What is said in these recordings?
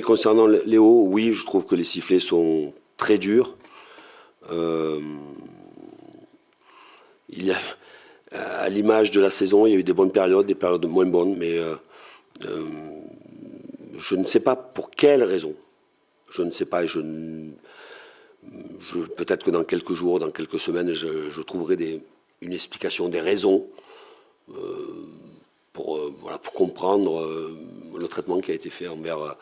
concernant Léo, oui, je trouve que les sifflets sont très durs. Il y a, à l'image de la saison, il y a eu des bonnes périodes, des périodes moins bonnes, mais je ne sais pas pour quelles raisons. Je ne sais pas, et peut-être que dans quelques jours, dans quelques semaines, je trouverai une explication, des raisons pour comprendre le traitement qui a été fait envers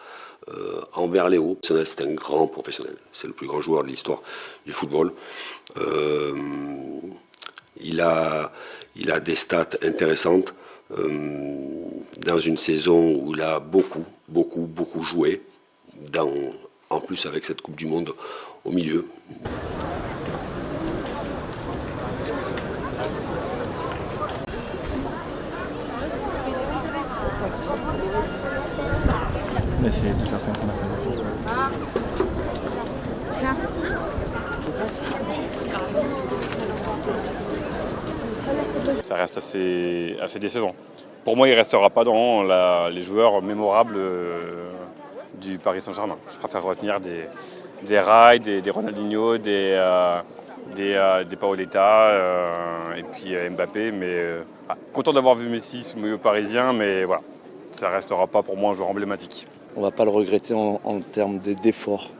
Léo. C'est un grand professionnel, c'est le plus grand joueur de l'histoire du football. Il a des stats intéressantes dans une saison où il a beaucoup joué, en plus avec cette Coupe du Monde au milieu. Mais c'est toute la séance qu'on a fait. Ça reste assez décevant. Pour moi, il ne restera pas dans les joueurs mémorables du Paris Saint-Germain. Je préfère retenir des Rai, des Ronaldinho, des Paoletta et puis Mbappé. Mais content d'avoir vu Messi sous le maillot parisien, mais voilà, ça ne restera pas pour moi un joueur emblématique. On ne va pas le regretter en termes d'efforts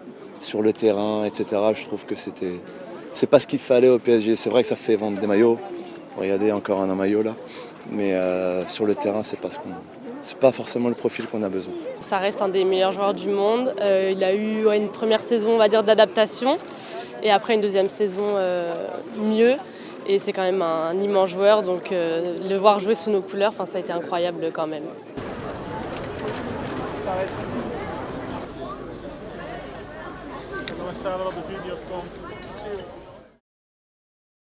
sur le terrain, etc. Je trouve que c'est pas ce qu'il fallait au PSG. C'est vrai que ça fait vendre des maillots. Regardez, encore un maillot là. Mais sur le terrain, c'est pas forcément le profil qu'on a besoin. Ça reste un des meilleurs joueurs du monde. Il a eu une première saison, on va dire, d'adaptation. Et après une deuxième saison mieux. Et c'est quand même un immense joueur. Donc le voir jouer sous nos couleurs, ça a été incroyable quand même. Come stava la video con